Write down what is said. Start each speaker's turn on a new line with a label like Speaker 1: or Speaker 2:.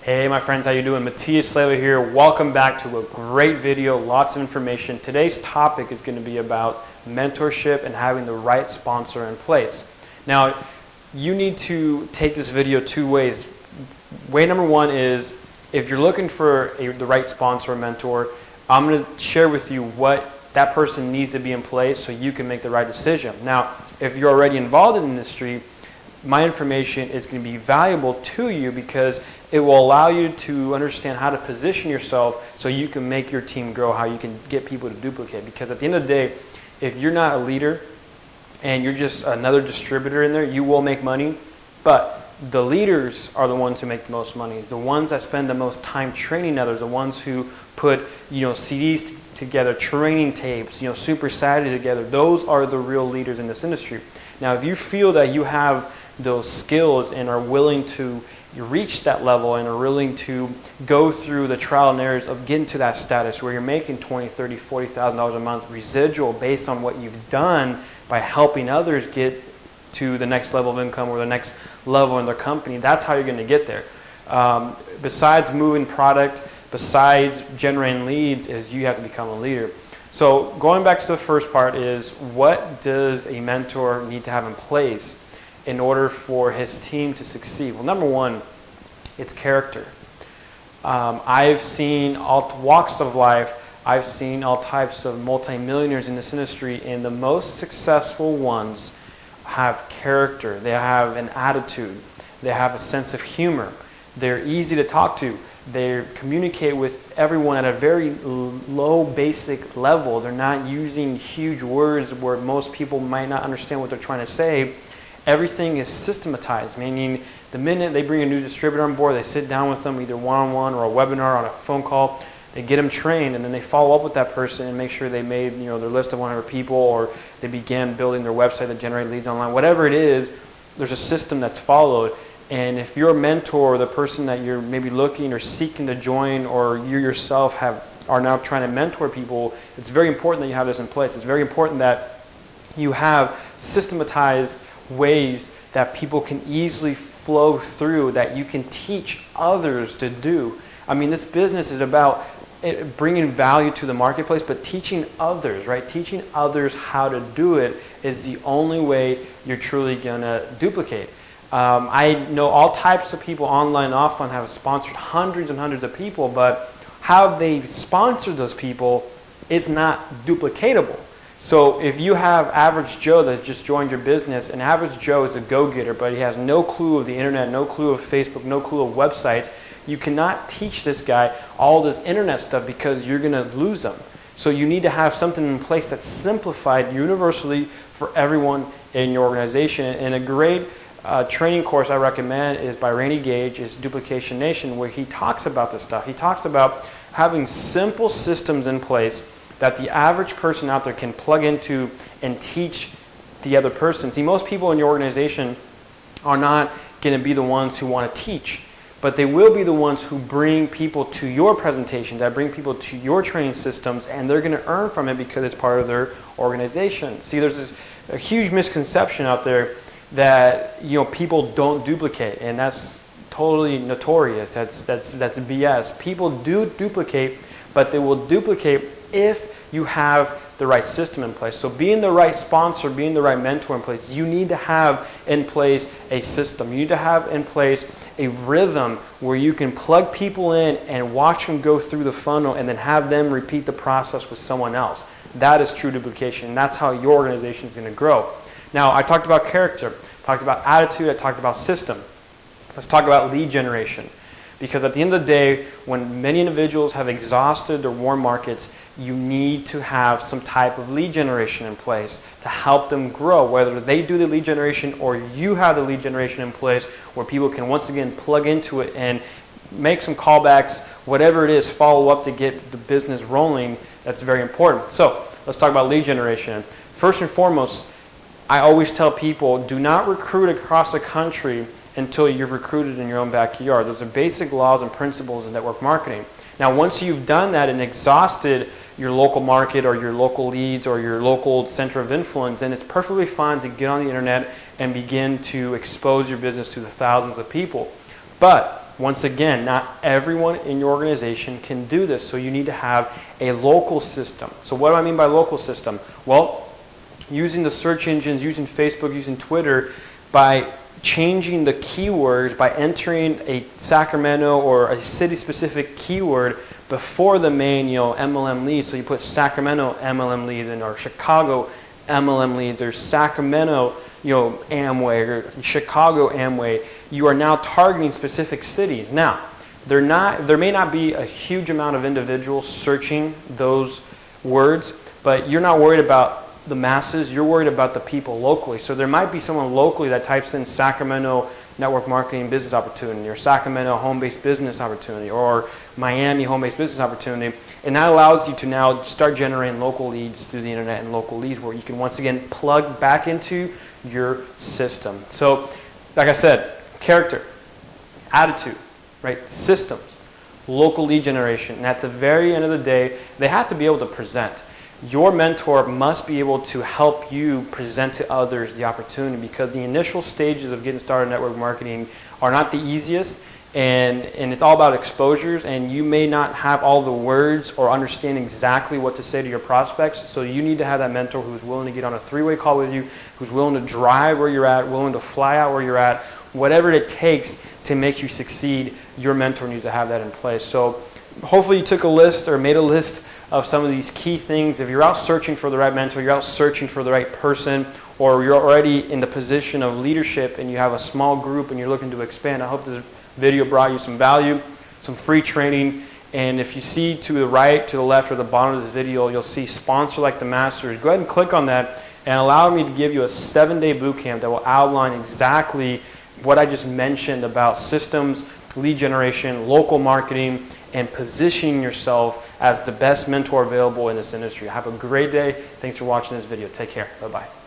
Speaker 1: Hey my friends, how you doing? Matthias Slater here. Welcome back to a great video, lots of information. Today's topic is going to be about mentorship and having the right sponsor in place. Now, you need to take this video two ways. Way number one is, if you're looking for the right sponsor or mentor, I'm going to share with you what that person needs to be in place so you can make the right decision. Now, if you're already involved in the industry, my information is going to be valuable to you because it will allow you to understand how to position yourself so you can make your team grow, how you can get people to duplicate. Because at the end of the day, if you're not a leader and you're just another distributor in there, you will make money, but the leaders are the ones who make the most money. The ones that spend the most time training others, the ones who put CDs together, training tapes, Super Saturday together. Those are the real leaders in this industry. Now, if you feel that you have those skills and are willing to reach that level and are willing to go through the trial and errors of getting to that status where you're making $20,000, $30,000, $40,000 a month residual based on what you've done by helping others get to the next level of income or the next level in their company, that's how you're going to get there. Besides moving product, besides generating leads, is you have to become a leader. So going back to the first part is, what does a mentor need to have in place in order for his team to succeed? Well, number one, it's character. I've seen all walks of life. I've seen all types of multimillionaires in this industry, and the most successful ones have character. They have an attitude. They have a sense of humor. They're easy to talk to. They communicate with everyone at a very low basic level. They're not using huge words where most people might not understand what they're trying to say. Everything is systematized, meaning the minute they bring a new distributor on board, they sit down with them either one-on-one or a webinar on a phone call. They get them trained, and then they follow up with that person and make sure they made their list of 100 people, or they began building their website to generate leads online. Whatever it is, there's a system that's followed. And if your mentor or the person that you're maybe looking or seeking to join, or you yourself are now trying to mentor people, it's very important that you have this in place. It's very important that you have systematized ways that people can easily flow through, that you can teach others to do. I mean, this business is about bringing value to the marketplace, but teaching others, right? Teaching others how to do it is the only way you're truly going to duplicate. I know all types of people, online and offline, have sponsored hundreds and hundreds of people, but how they sponsored those people is not duplicatable. So if you have average Joe that just joined your business, and average Joe is a go-getter, but he has no clue of the internet, no clue of Facebook, no clue of websites, you cannot teach this guy all this internet stuff because you're going to lose them. So you need to have something in place that's simplified universally for everyone in your organization. And a great training course I recommend is by Randy Gage, is Duplication Nation, where he talks about this stuff. He talks about having simple systems in place that the average person out there can plug into and teach the other person. See, most people in your organization are not going to be the ones who want to teach, but they will be the ones who bring people to your presentations, that bring people to your training systems, and they're going to earn from it because it's part of their organization. See, there's a huge misconception out there that people don't duplicate, and that's totally notorious. That's BS. People do duplicate, but they will duplicate if you have the right system in place. So being the right sponsor, being the right mentor in place, you need to have in place a system. You need to have in place a rhythm where you can plug people in and watch them go through the funnel and then have them repeat the process with someone else. That is true duplication, and that's how your organization is going to grow. Now, I talked about character, talked about attitude, I talked about system. Let's talk about lead generation. Because at the end of the day, when many individuals have exhausted their warm markets, you need to have some type of lead generation in place to help them grow, whether they do the lead generation or you have the lead generation in place where people can once again plug into it and make some callbacks, whatever it is, follow up to get the business rolling. That's very important. So let's talk about lead generation. First and foremost, I always tell people, do not recruit across the country until you've recruited in your own backyard. Those are basic laws and principles in network marketing. Now, once you've done that and exhausted your local market or your local leads or your local center of influence, then it's perfectly fine to get on the internet and begin to expose your business to the thousands of people. But once again, not everyone in your organization can do this, so you need to have a local system. So what do I mean by local system? Well, using the search engines, using Facebook, using Twitter, by changing the keywords, by entering a Sacramento or a city-specific keyword before the main, MLM leads. So you put Sacramento MLM leads in, or Chicago MLM leads, or Sacramento, Amway, or Chicago Amway. You are now targeting specific cities. Now, there may not be a huge amount of individuals searching those words, but you're not worried about the masses, you're worried about the people locally. So there might be someone locally that types in Sacramento network marketing business opportunity, or Sacramento home-based business opportunity, or Miami home-based business opportunity, and that allows you to now start generating local leads through the internet, and local leads where you can once again plug back into your system. So like I said, character, attitude, right? Systems, local lead generation, and at the very end of the day, they have to be able to present. Your mentor must be able to help you present to others the opportunity, because the initial stages of getting started in network marketing are not the easiest, and it's all about exposures, and you may not have all the words or understand exactly what to say to your prospects. So you need to have that mentor who's willing to get on a three-way call with you, who's willing to drive where you're at, willing to fly out where you're at, whatever it takes to make you succeed. Your mentor needs to have that in place. So hopefully you took a list or made a list of some of these key things. If you're out searching for the right mentor, you're out searching for the right person, or you're already in the position of leadership and you have a small group and you're looking to expand, I hope this video brought you some value, some free training. And if you see to the right, to the left, or the bottom of this video, you'll see sponsor like the masters. Go ahead and click on that and allow me to give you a 7-day boot camp that will outline exactly what I just mentioned about systems, lead generation, local marketing, and positioning yourself as the best mentor available in this industry. Have a great day. Thanks for watching this video. Take care. Bye-bye.